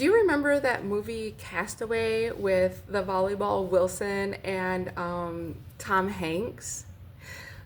Do you remember that movie Castaway with the volleyball Wilson and Tom Hanks?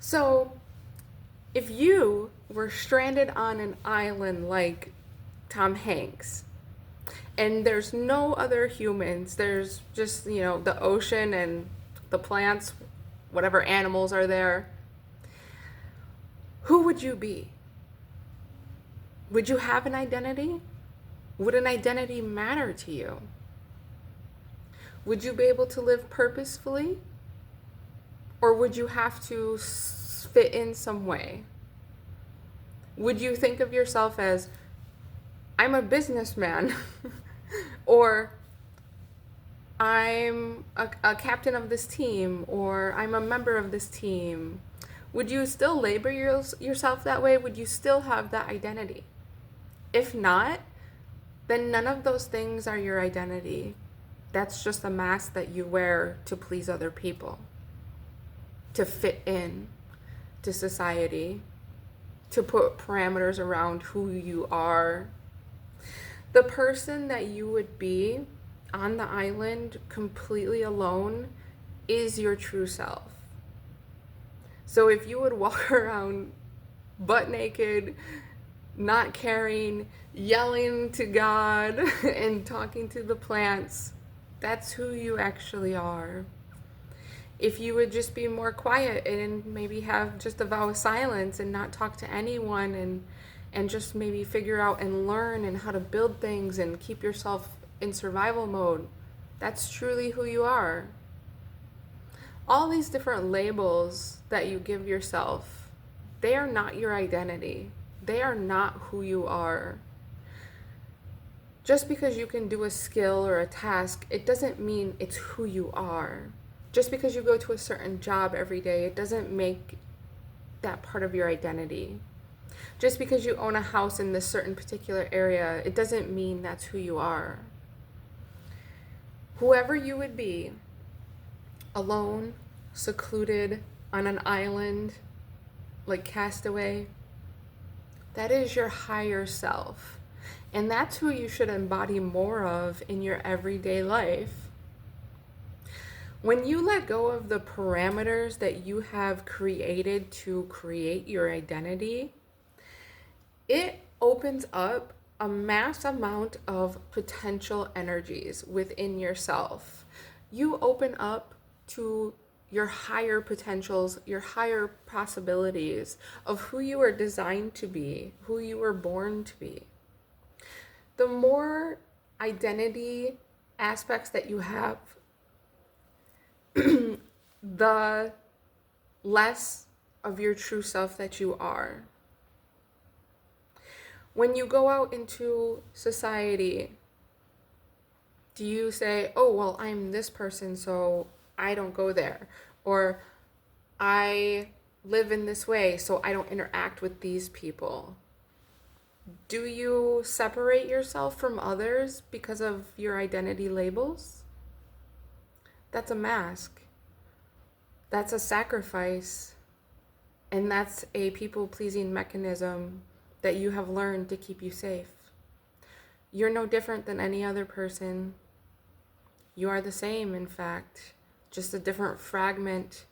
So, if you were stranded on an island like Tom Hanks, and there's no other humans, there's just, the ocean and the plants, whatever animals are there, who would you be? Would you have an identity? Would an identity matter to you? Would you be able to live purposefully? Or would you have to fit in some way? Would you think of yourself as, I'm a businessman, or I'm a captain of this team, or I'm a member of this team? Would you still label yourself that way? Would you still have that identity? If not, then none of those things are your identity. That's just a mask that you wear to please other people, to fit in to society, to put parameters around who you are. The person that you would be on the island completely alone is your true self. So if you would walk around butt naked, not caring, yelling to God and talking to the plants, that's who you actually are. If you would just be more quiet and maybe have just a vow of silence and not talk to anyone and just maybe figure out and learn and how to build things and keep yourself in survival mode, that's truly who you are. All these different labels that you give yourself, they are not your identity. They are not who you are. Just because you can do a skill or a task, it doesn't mean it's who you are. Just because you go to a certain job every day, it doesn't make that part of your identity. Just because you own a house in this certain particular area, it doesn't mean that's who you are. Whoever you would be, alone, secluded, on an island, like Castaway, that is your higher self. And that's who you should embody more of in your everyday life. When you let go of the parameters that you have created to create your identity, it opens up a mass amount of potential energies within yourself. You open up to your higher potentials, your higher possibilities of who you are designed to be, who you were born to be. The more identity aspects that you have, the less of your true self that you are. When you go out into society, do you say, oh, well, I'm this person, so I don't go there? Or I live in this way, so I don't interact with these people? Do you separate yourself from others because of your identity labels? That's a mask. That's a sacrifice. And that's a people-pleasing mechanism that you have learned to keep you safe. You're no different than any other person. You are the same, in fact, just a different fragment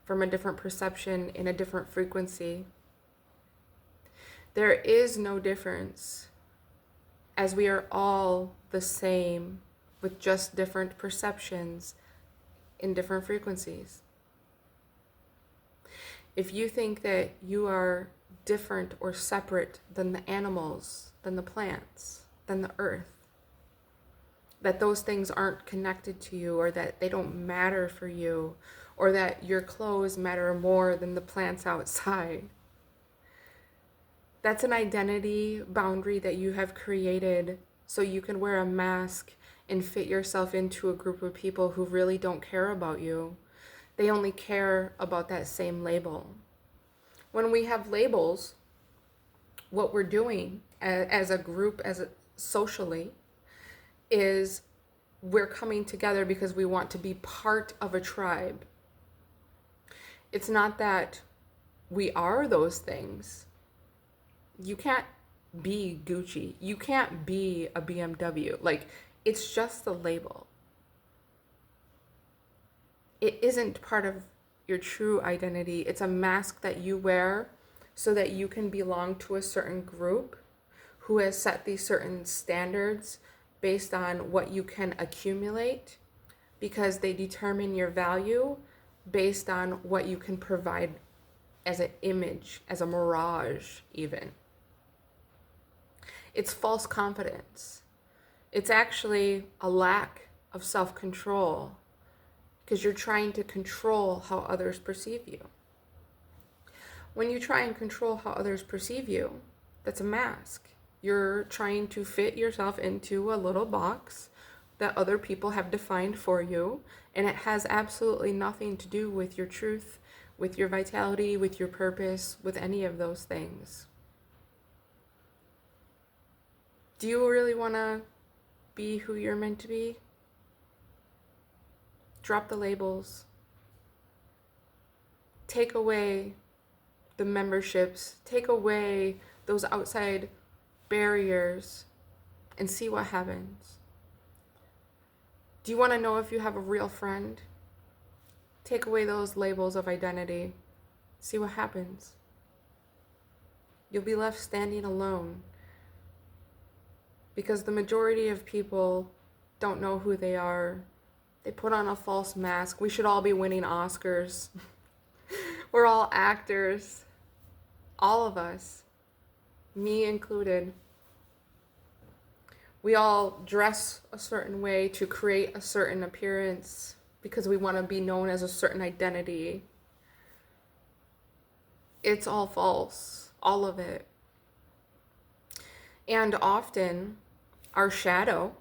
from a different perception in a different frequency. There is no difference, as we are all the same with just different perceptions in different frequencies. If you think that you are different or separate than the animals, than the plants, than the earth, that those things aren't connected to you, or that they don't matter for you, or that your clothes matter more than the plants outside, that's an identity boundary that you have created so you can wear a mask and fit yourself into a group of people who really don't care about you. They only care about that same label. When we have labels, what we're doing as a group, socially, is we're coming together because we want to be part of a tribe. It's not that we are those things. You can't be Gucci. You can't be a BMW. Like, it's just the label. It isn't part of your true identity. It's a mask that you wear so that you can belong to a certain group who has set these certain standards based on what you can accumulate, because they determine your value based on what you can provide as an image, as a mirage even. It's false confidence. It's actually a lack of self-control, because you're trying to control how others perceive you. When you try and control how others perceive you, that's a mask. You're trying to fit yourself into a little box that other people have defined for you, and it has absolutely nothing to do with your truth, with your vitality, with your purpose, with any of those things. Do you really want to be who you're meant to be? Drop the labels. Take away the memberships. Take away those outside barriers and see what happens. Do you want to know if you have a real friend? Take away those labels of identity. See what happens. You'll be left standing alone, because the majority of people don't know who they are. They put on a false mask. We should all be winning Oscars. We're all actors. All of us. Me included. We all dress a certain way to create a certain appearance because we want to be known as a certain identity. It's all false. All of it. And often, our shadow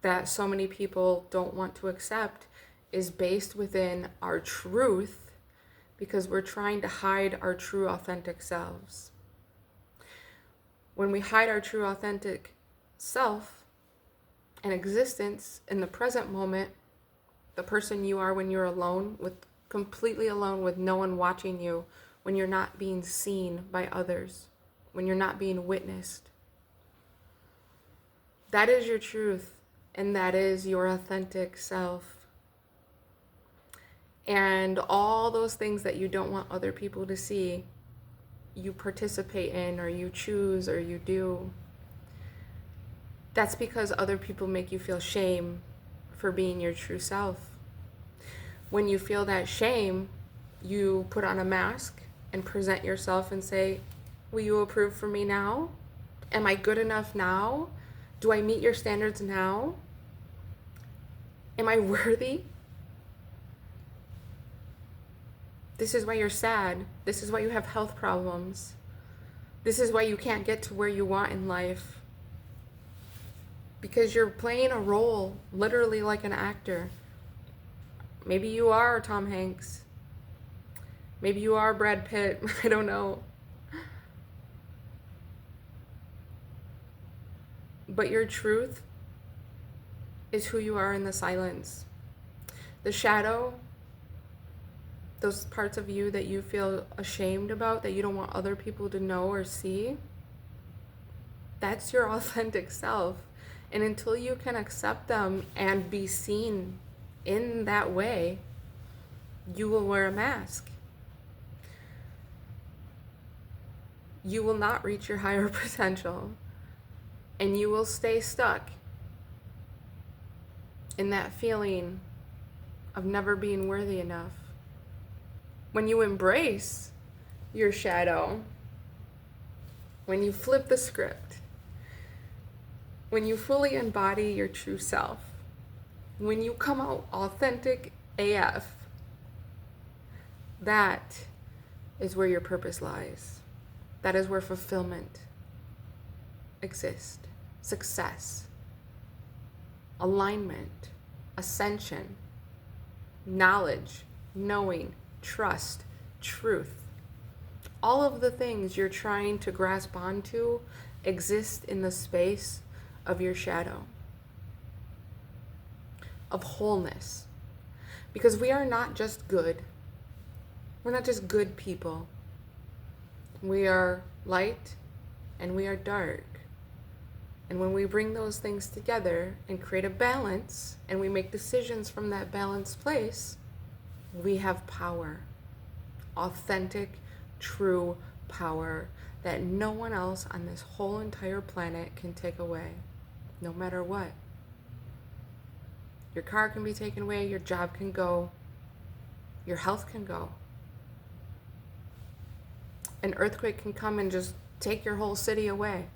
that so many people don't want to accept is based within our truth, because we're trying to hide our true authentic selves. When we hide our true authentic self and existence in the present moment, the person you are when you're alone, completely alone with no one watching you, when you're not being seen by others, when you're not being witnessed, that is your truth, and that is your authentic self. And all those things that you don't want other people to see, you participate in, or you choose, or you do. That's because other people make you feel shame for being your true self. When you feel that shame, you put on a mask and present yourself and say, will you approve for me now? Am I good enough now? Do I meet your standards now? Am I worthy? This is why you're sad. This is why you have health problems. This is why you can't get to where you want in life. Because you're playing a role, literally like an actor. Maybe you are Tom Hanks. Maybe you are Brad Pitt. I don't know. But your truth is who you are in the silence. The shadow, those parts of you that you feel ashamed about, that you don't want other people to know or see, that's your authentic self. And until you can accept them and be seen in that way, you will wear a mask. You will not reach your higher potential. And you will stay stuck in that feeling of never being worthy enough. When you embrace your shadow, when you flip the script, when you fully embody your true self, when you come out authentic AF, that is where your purpose lies. That is where fulfillment exists. Success, alignment, ascension, knowledge, knowing, trust, truth. All of the things you're trying to grasp onto exist in the space of your shadow, of wholeness. Because we are not just good. We're not just good people. We are light, and we are dark. And when we bring those things together and create a balance, and we make decisions from that balanced place, we have power. Authentic, true power that no one else on this whole entire planet can take away, no matter what. Your car can be taken away, your job can go, your health can go. An earthquake can come and just take your whole city away.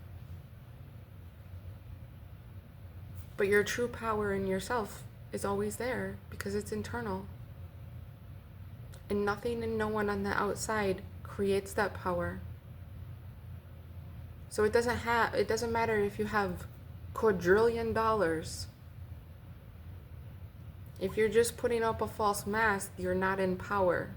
But your true power in yourself is always there because it's internal. And nothing and no one on the outside creates that power. So it doesn't matter if you have quadrillion dollars. If you're just putting up a false mask, you're not in power.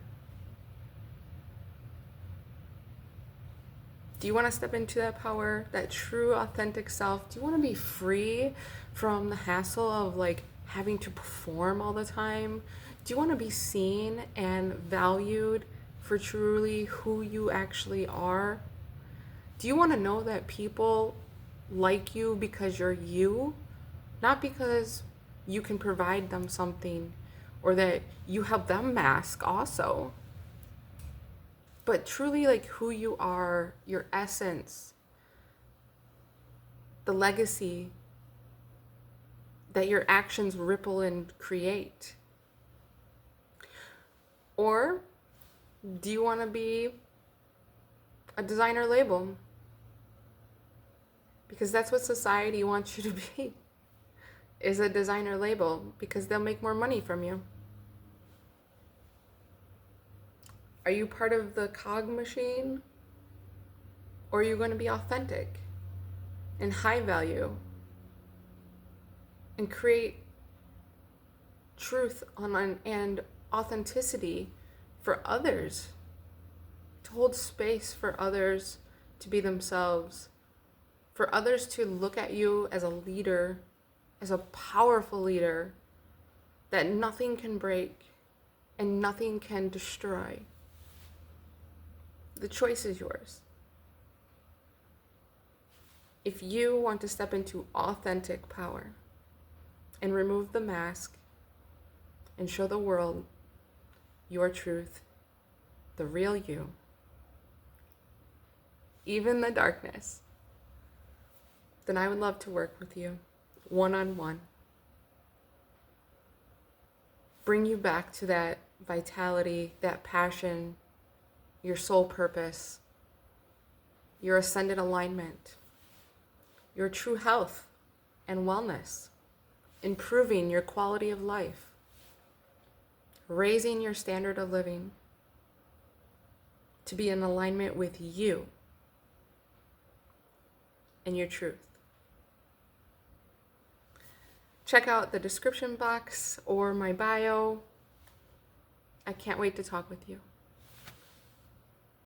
Do you want to step into that power, that true authentic self? Do you want to be free from the hassle of like having to perform all the time? Do you want to be seen and valued for truly who you actually are? Do you want to know that people like you because you're you, not because you can provide them something or that you help them mask also, but truly like who you are, your essence, the legacy that your actions ripple and create? Or do you want to be a designer label? Because that's what society wants you to be, is a designer label, because they'll make more money from you. Are you part of the cog machine? Or are you going to be authentic and high value and create truth and authenticity for others, to hold space for others to be themselves, for others to look at you as a leader, as a powerful leader that nothing can break and nothing can destroy? The choice is yours. If you want to step into authentic power and remove the mask and show the world your truth, the real you, even the darkness, then I would love to work with you one-on-one. Bring you back to that vitality, that passion, your soul purpose, your ascended alignment, your true health and wellness, improving your quality of life, raising your standard of living to be in alignment with you and your truth. Check out the description box or my bio. I can't wait to talk with you.